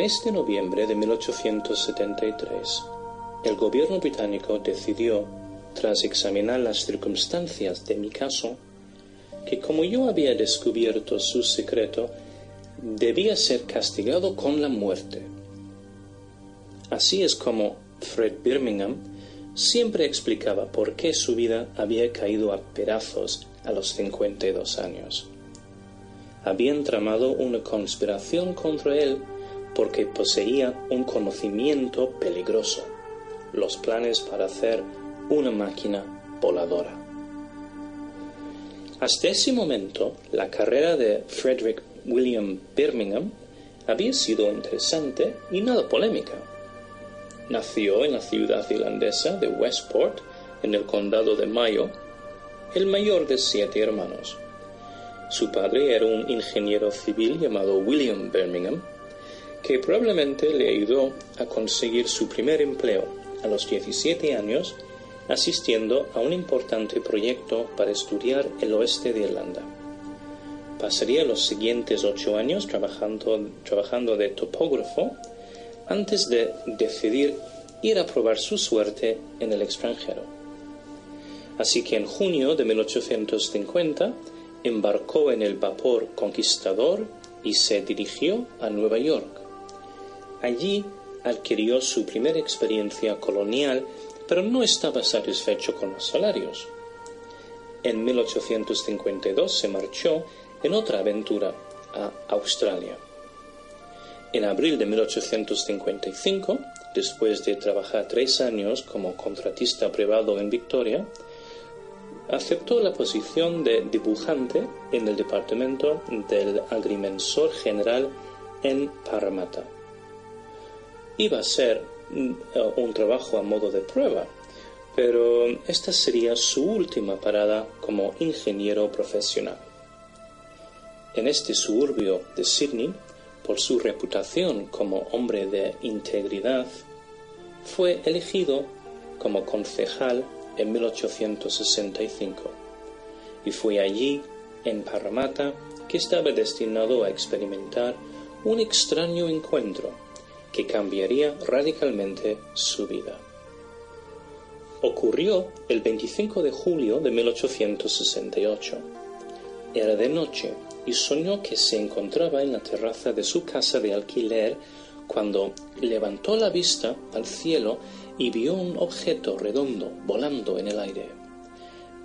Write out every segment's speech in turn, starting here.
mes de noviembre de 1873, el gobierno británico decidió, tras examinar las circunstancias de mi caso, que como yo había descubierto su secreto, debía ser castigado con la muerte. Así es como Fred Birmingham siempre explicaba por qué su vida había caído a pedazos a los 52 años. Habían tramado una conspiración contra él porque poseía un conocimiento peligroso, los planes para hacer una máquina voladora. Hasta ese momento, la carrera de Frederick William Birmingham había sido interesante y nada polémica. Nació en la ciudad irlandesa de Westport, en el condado de Mayo, el mayor de 7 hermanos. Su padre era un ingeniero civil llamado William Birmingham, que probablemente le ayudó a conseguir su primer empleo a los 17 años, asistiendo a un importante proyecto para estudiar el oeste de Irlanda. Pasaría los siguientes 8 años trabajando de topógrafo antes de decidir ir a probar su suerte en el extranjero. Así que en junio de 1850 embarcó en el vapor Conquistador y se dirigió a Nueva York. Allí adquirió su primera experiencia colonial, pero no estaba satisfecho con los salarios. En 1852 se marchó en otra aventura a Australia. En abril de 1855, después de trabajar 3 años como contratista privado en Victoria, aceptó la posición de dibujante en el departamento del agrimensor general en Parramatta. Iba a ser un trabajo a modo de prueba, pero esta sería su última parada como ingeniero profesional. En este suburbio de Sydney, por su reputación como hombre de integridad, fue elegido como concejal en 1865, y fue allí, en Parramatta, que estaba destinado a experimentar un extraño encuentro que cambiaría radicalmente su vida. Ocurrió el 25 de julio de 1868. Era de noche y soñó que se encontraba en la terraza de su casa de alquiler cuando levantó la vista al cielo y vio un objeto redondo volando en el aire.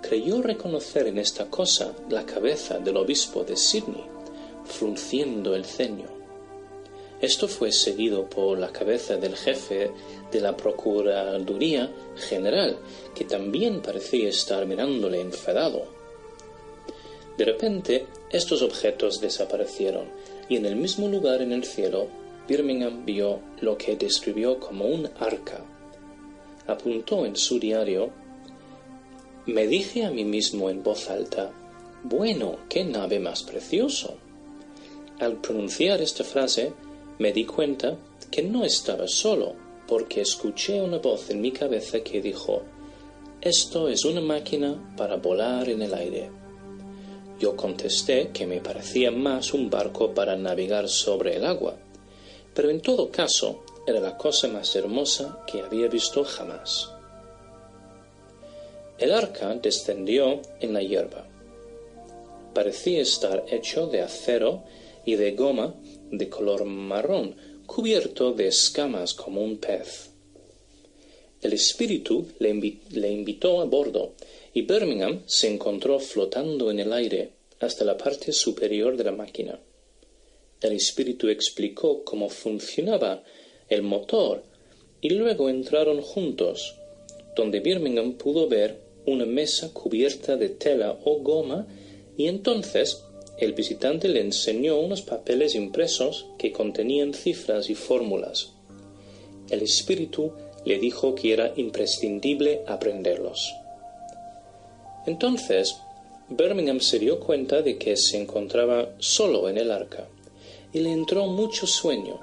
Creyó reconocer en esta cosa la cabeza del obispo de Sydney, frunciendo el ceño. Esto fue seguido por la cabeza del jefe de la Procuraduría General, que también parecía estar mirándole enfadado. De repente, estos objetos desaparecieron, y en el mismo lugar en el cielo, Birmingham vio lo que describió como un arca. Apuntó en su diario: «Me dije a mí mismo en voz alta, bueno, qué nave más precioso». Al pronunciar esta frase, me di cuenta que no estaba solo, porque escuché una voz en mi cabeza que dijo: «Esto es una máquina para volar en el aire». Yo contesté que me parecía más un barco para navegar sobre el agua, pero en todo caso era la cosa más hermosa que había visto jamás. El arca descendió en la hierba. Parecía estar hecho de acero y de goma de color marrón, cubierto de escamas como un pez. El espíritu le invitó a bordo, y Birmingham se encontró flotando en el aire hasta la parte superior de la máquina. El espíritu explicó cómo funcionaba el motor, y luego entraron juntos, donde Birmingham pudo ver una mesa cubierta de tela o goma, y entonces el visitante le enseñó unos papeles impresos que contenían cifras y fórmulas. El espíritu le dijo que era imprescindible aprenderlos. Entonces, Birmingham se dio cuenta de que se encontraba solo en el arca, y le entró mucho sueño,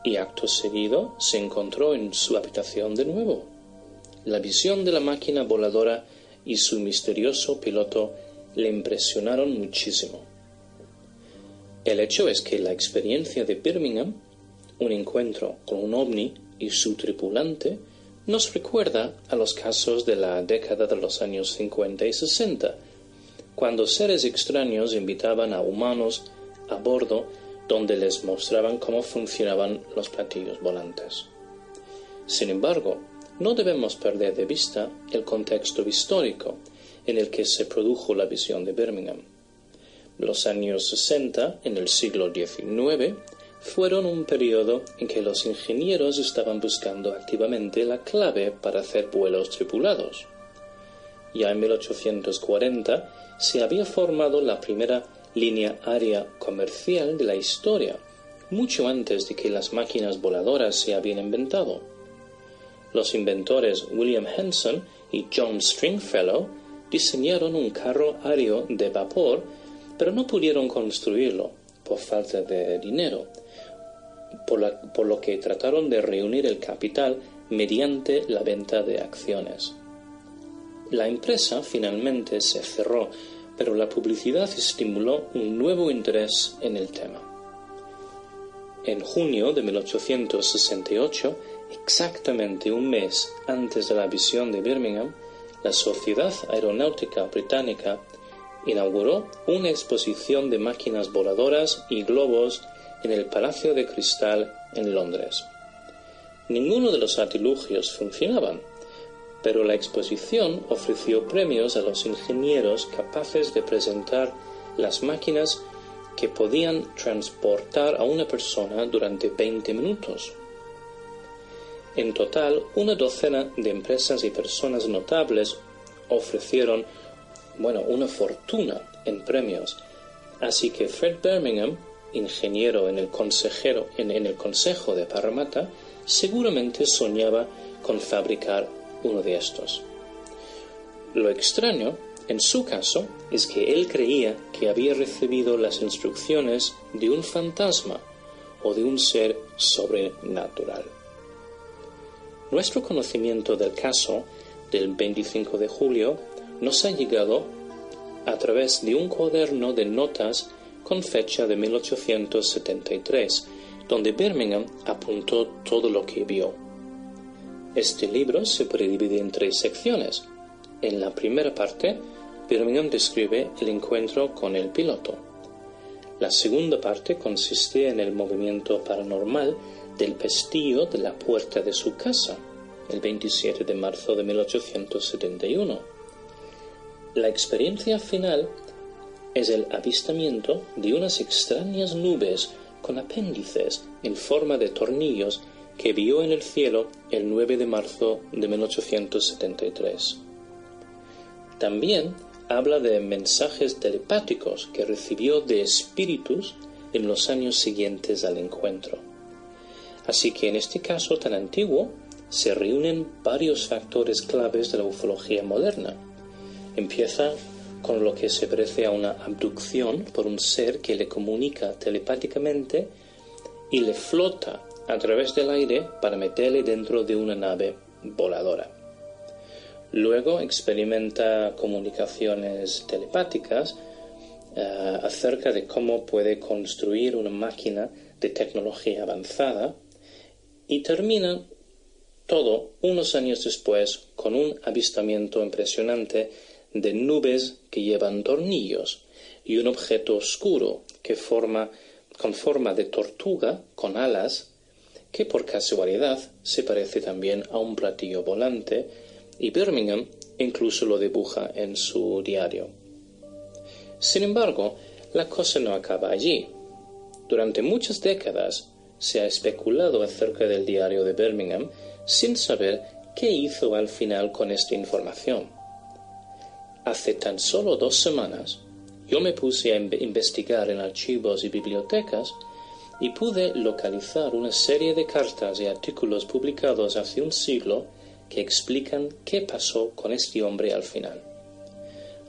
y acto seguido se encontró en su habitación de nuevo. La visión de la máquina voladora y su misterioso piloto le impresionaron muchísimo. El hecho es que la experiencia de Birmingham, un encuentro con un ovni y su tripulante nos recuerda a los casos de la década de los años 50 y 60, cuando seres extraños invitaban a humanos a bordo donde les mostraban cómo funcionaban los platillos volantes. Sin embargo, no debemos perder de vista el contexto histórico en el que se produjo la visión de Birmingham. Los años 60, en el siglo XIX, fueron un periodo en que los ingenieros estaban buscando activamente la clave para hacer vuelos tripulados. Ya en 1840 se había formado la primera línea aérea comercial de la historia, mucho antes de que las máquinas voladoras se habían inventado. Los inventores William Henson y John Stringfellow diseñaron un carro aéreo de vapor, pero no pudieron construirlo por falta de dinero, por lo que trataron de reunir el capital mediante la venta de acciones. La empresa finalmente se cerró, pero la publicidad estimuló un nuevo interés en el tema. En junio de 1868, exactamente un mes antes de la visión de Birmingham, la Sociedad Aeronáutica Británica inauguró una exposición de máquinas voladoras y globos en el Palacio de Cristal en Londres. Ninguno de los artilugios funcionaban, pero la exposición ofreció premios a los ingenieros capaces de presentar las máquinas que podían transportar a una persona durante 20 minutos. En total, una docena de empresas y personas notables ofrecieron, una fortuna en premios, así que Fred Birmingham, ingeniero en el Consejo de Parramatta, seguramente soñaba con fabricar uno de estos. Lo extraño, en su caso, es que él creía que había recibido las instrucciones de un fantasma o de un ser sobrenatural. Nuestro conocimiento del caso del 25 de julio nos ha llegado a través de un cuaderno de notas con fecha de 1873, donde Birmingham apuntó todo lo que vio. Este libro se puede dividir en 3 secciones. En la primera parte, Birmingham describe el encuentro con el piloto. La segunda parte consiste en el movimiento paranormal del pestillo de la puerta de su casa, el 27 de marzo de 1871. La experiencia final es el avistamiento de unas extrañas nubes con apéndices en forma de tornillos que vio en el cielo el 9 de marzo de 1873. También habla de mensajes telepáticos que recibió de espíritus en los años siguientes al encuentro. Así que en este caso tan antiguo se reúnen varios factores claves de la ufología moderna. Empieza con lo que se parece a una abducción por un ser que le comunica telepáticamente y le flota a través del aire para meterle dentro de una nave voladora. Luego experimenta comunicaciones telepáticas acerca de cómo puede construir una máquina de tecnología avanzada y termina todo unos años después con un avistamiento impresionante de nubes que llevan tornillos y un objeto oscuro con forma de tortuga con alas que por casualidad se parece también a un platillo volante, y Birmingham incluso lo dibuja en su diario. Sin embargo, la cosa no acaba allí. Durante muchas décadas se ha especulado acerca del diario de Birmingham sin saber qué hizo al final con esta información. Hace tan solo 2 semanas yo me puse a investigar en archivos y bibliotecas y pude localizar una serie de cartas y artículos publicados hace un siglo que explican qué pasó con este hombre al final.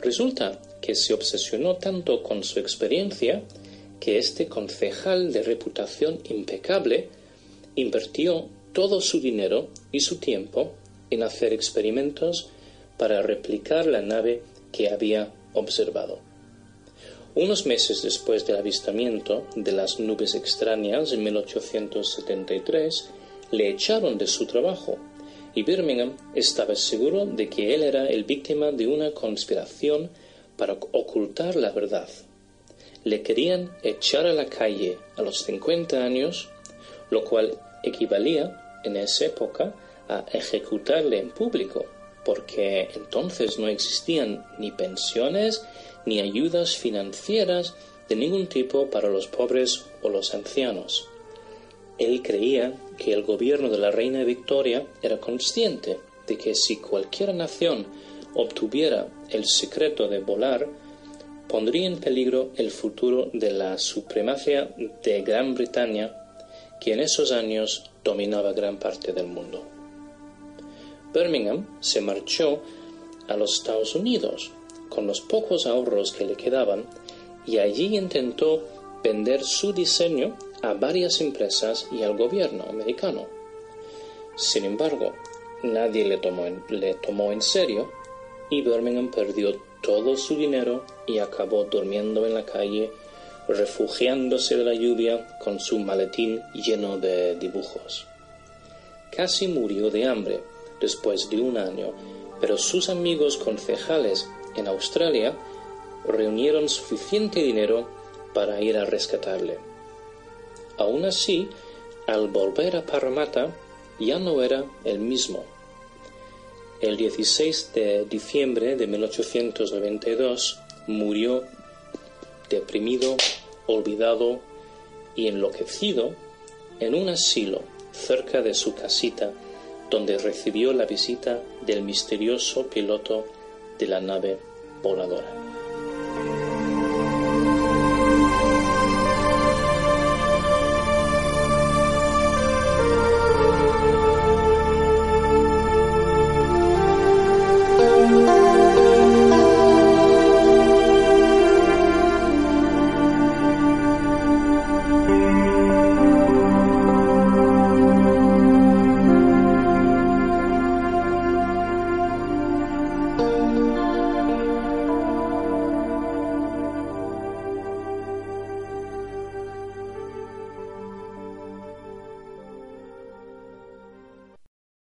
Resulta que se obsesionó tanto con su experiencia que este concejal de reputación impecable invirtió todo su dinero y su tiempo en hacer experimentos para replicar la nave que había observado. Unos meses después del avistamiento de las nubes extrañas en 1873, le echaron de su trabajo y Birmingham estaba seguro de que él era el víctima de una conspiración para ocultar la verdad. Le querían echar a la calle a los 50 años, lo cual equivalía en esa época a ejecutarle en público, porque entonces no existían ni pensiones ni ayudas financieras de ningún tipo para los pobres o los ancianos. Él creía que el gobierno de la reina Victoria era consciente de que si cualquier nación obtuviera el secreto de volar, pondría en peligro el futuro de la supremacía de Gran Bretaña, que en esos años dominaba gran parte del mundo. Birmingham se marchó a los Estados Unidos con los pocos ahorros que le quedaban y allí intentó vender su diseño a varias empresas y al gobierno americano. Sin embargo, nadie le tomó en serio y Birmingham perdió todo su dinero y acabó durmiendo en la calle, refugiándose de la lluvia con su maletín lleno de dibujos. Casi murió de hambre después de un año, pero sus amigos concejales en Australia reunieron suficiente dinero para ir a rescatarle. Aún así, al volver a Parramatta, ya no era el mismo. El 16 de diciembre de 1892 murió deprimido, olvidado y enloquecido en un asilo cerca de su casita, donde recibió la visita del misterioso piloto de la nave voladora.